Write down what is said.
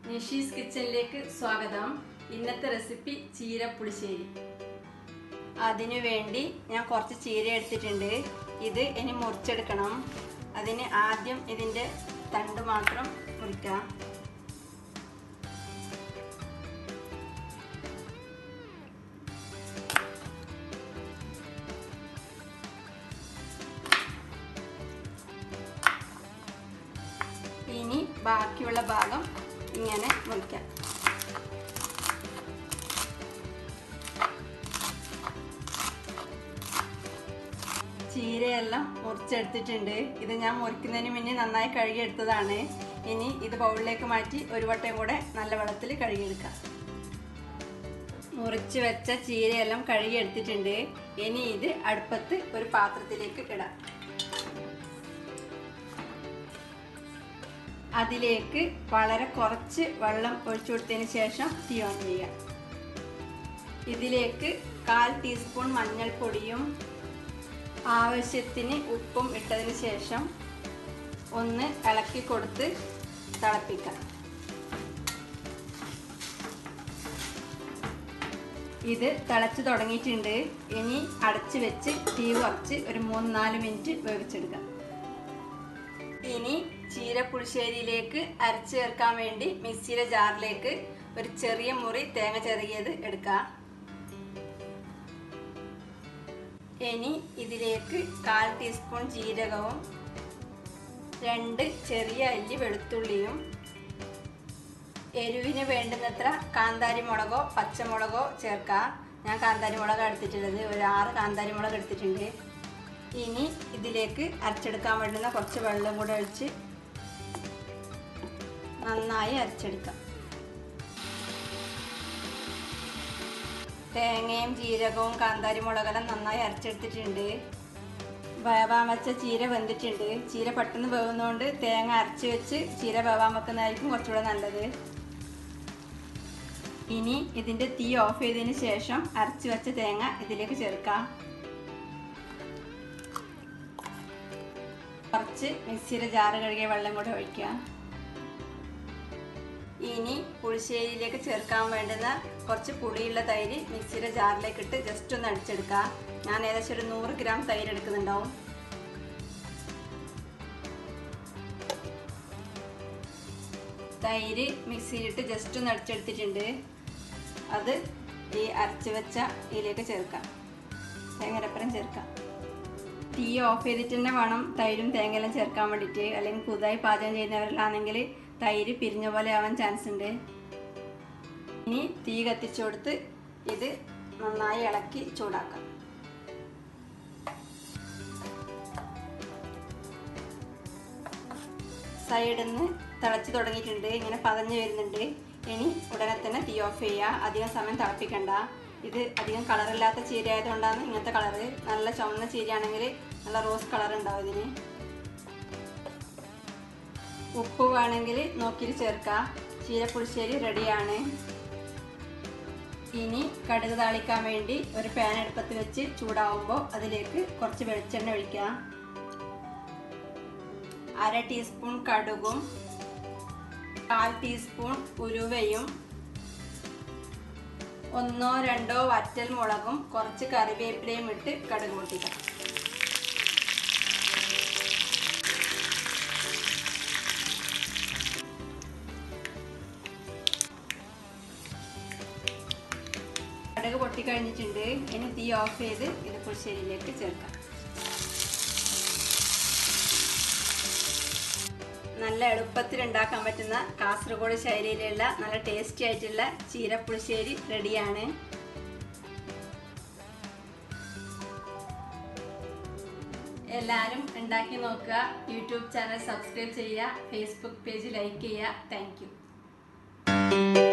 Nishi's കിച്ചണിലേക്ക് സ്വാഗതം. ഇന്നത്തെ റെസിപ്പി ചീര പുളിശ്ശേരി. അതിനു വേണ്ടി ഞാൻ കുറച്ച് ചീര എടുത്തിട്ടുണ്ട്. ഇത് ഇനി മുറിച്ചെടുക്കണം. അതിന് ആദ്യം ഇതിന്റെ തണ്ട് മാത്രം മുറിക്കാം. ഇനി ബാക്കിയുള്ള ഭാഗം ഇങ്ങനെ മുറിക്കാം. ചീരയെല്ലാം മുറിച്ചെടുത്തിട്ടുണ്ട്. ഇത് ഞാൻ മുറിക്കുന്നതിന് മുന്നേ നന്നായി കഴുകിയെടുത്തതാണ്. ഇനി ഇത് ബൗളിലേക്ക് മാറ്റി ഒരു വട്ടം കൂടെ നല്ല വെള്ളത്തിൽ കഴുകിയെടുക്കാം. മുറിച്ച് വെച്ച ചീരയെല്ലാം കഴുകിയെടുത്തിട്ടുണ്ട്. ഇനി ഇത് അടുപ്പത്ത് ഒരു പാത്രത്തിലേക്ക് ഇടാം. അതിലേക്ക് വളരെ കുറച്ച് വെള്ളം ഒഴിച്ചു കൊടുത്തതിന് ശേഷം തീ ഓൺ ചെയ്യാം. ഇതിലേക്ക് 1/4 ടീസ്പൂൺ മഞ്ഞൾപ്പൊടിയും ആവശ്യത്തിന് ഉപ്പും ഇട്ടതിന് ശേഷം ഒന്ന് ഇളക്കി കൊടുത്ത് തിളപ്പിക്കാം. ഇത് തിളച്ച് തുടങ്ങിയിട്ടുണ്ട്. ഇനി അടച്ച് വെച്ച് തീ കുറച്ച് ഒരു 3-4 മിനിറ്റ് വേവിച്ചെടുക്കാം. ഇനി ചീര പുളിശ്ശേരിയിലേക്ക് അരച്ച് ചേർക്കാൻ വേണ്ടി മിക്സിയുടെ ജാറിലേക്ക് ഒരു ചെറിയ മുറി തേങ്ങ ചിരകിയത് എടുക്കാം. ഇനി ഇതിലേക്ക് 1/4 ടീസ്പൂൺ ജീരകവും 2 ചെറിയ അല്ലി വെളുത്തുള്ളിയും എരിവിന് വേണ്ടുന്നത്ര കാന്താരി മുളകോ പച്ചമുളകോ ചേർക്കാം. ഞാൻ കാന്താരി മുളക് എടുത്തിട്ടുള്ളത് ഒരു 6 കാന്താരി മുളക് എടുത്തിട്ടുണ്ട്. ഇനി ഇതിലേക്ക് അരച്ചെടുക്കാൻ വേണ്ടുന്ന കുറച്ച് വെള്ളം കൂടെ ഒഴിച്ച് നന്നായി അരച്ചെടുക്കാം. തേങ്ങയും ജീരകവും കാന്താരി മുളകെല്ലാം നന്നായി അരച്ചെടുത്തിട്ടുണ്ട്. വേവാൻ വെച്ച ചീര വെന്തിട്ടുണ്ട്. ചീര പെട്ടെന്ന് വേവുന്നതുകൊണ്ട് തേങ്ങ അരച്ച് വെച്ച് ചീര വേവാൻ വെക്കുന്നതായിരിക്കും കുറച്ചുകൂടെ നല്ലത്. ഇനി ഇതിൻ്റെ തീ ഓഫ് ചെയ്തതിന് ശേഷം അരച്ച് വെച്ച തേങ്ങ ഇതിലേക്ക് ചേർക്കാം. കുറച്ച് മിക്സിയുടെ ജാറ് കഴുകിയ വെള്ളം കൂടെ ഒഴിക്കുക. ഇനി പുളിശ്ശേരിയിലേക്ക് ചേർക്കാൻ വേണ്ടുന്ന കുറച്ച് പുളിയുള്ള തൈര് മിക്സിയുടെ ജാറിലേക്ക് ഇട്ട് ജസ്റ്റ് ഒന്ന് അടിച്ചെടുക്കുക. ഞാൻ ഏകദേശം ഒരു 100 ഗ്രാം തൈര് എടുക്കുന്നുണ്ടാവും. തൈര് മിക്സിയിലിട്ട് ജസ്റ്റ് ഒന്ന് അടിച്ചെടുത്തിട്ടുണ്ട്. അത് ഈ അരച്ച് വെച്ച ഇതിലേക്ക് ചേർക്കാം. തേങ്ങരപ്പരം ചേർക്കാം. തീ ഓഫ് ചെയ്തിട്ട് തന്നെ വേണം തൈരും തേങ്ങയെല്ലാം ചേർക്കാൻ വേണ്ടിയിട്ട്. അല്ലെങ്കിൽ പുതുതായി പാചകം ചെയ്യുന്നവരിലാണെങ്കിൽ തൈര് പിരിഞ്ഞ പോലെ ആവാൻ ചാൻസ് ഉണ്ട്. ഇനി തീ കത്തിച്ചു കൊടുത്ത് ഇത് നന്നായി ഇളക്കി ചൂടാക്കാം. സൈഡിൽ നിന്ന് തിളച്ച് തുടങ്ങിയിട്ടുണ്ട്. ഇങ്ങനെ പതഞ്ഞ് വരുന്നുണ്ട്. ഇനി ഉടനെ തന്നെ തീ ഓഫ് ചെയ്യുക. അധികം സമയം തിളപ്പിക്കണ്ട. ഇത് അധികം കളറില്ലാത്ത ചീര ആയതുകൊണ്ടാണ് ഇങ്ങനത്തെ കളറ്. നല്ല ചുവന്ന ചീരയാണെങ്കിൽ നല്ല റോസ് കളർ ഉണ്ടാവും ഇതിന്. ഉപ്പ് വേണമെങ്കിൽ നോക്കിയിട്ട് ചേർക്കാം. ചീര പുളിശ്ശേരി റെഡിയാണ്. ഇനി കടുക് താളിക്കാൻ വേണ്ടി ഒരു പാൻ അടുപ്പത്ത് വെച്ച് ചൂടാവുമ്പോൾ അതിലേക്ക് കുറച്ച് വെളിച്ചെണ്ണ ഒഴിക്കാം. 1/2 ടീസ്പൂൺ കടുകും 1/4 ടീസ്പൂൺ ഉലുവയും 1-2 വറ്റൽ മുളകും കുറച്ച് കറിവേപ്പിലയും ഇട്ട് കടുക് പൊട്ടിക്കാം. കടുക് പൊട്ടിക്കഴിഞ്ഞിട്ടുണ്ട്. ഇനി തീ ഓഫ് ചെയ്ത് ഇത് പുളിശ്ശേരിയിലേക്ക് ചേർക്കാം. നല്ല എളുപ്പത്തിൽ ഉണ്ടാക്കാൻ പറ്റുന്ന കാസർഗോഡ് ശൈലിയിലുള്ള നല്ല ടേസ്റ്റി ആയിട്ടുള്ള ചീര പുളിശ്ശേരി റെഡിയാണ്. എല്ലാവരും ഉണ്ടാക്കി നോക്കുക. യൂട്യൂബ് ചാനൽ സബ്സ്ക്രൈബ് ചെയ്യുക. ഫേസ്ബുക്ക് പേജ് ലൈക്ക് ചെയ്യുക. Thank you.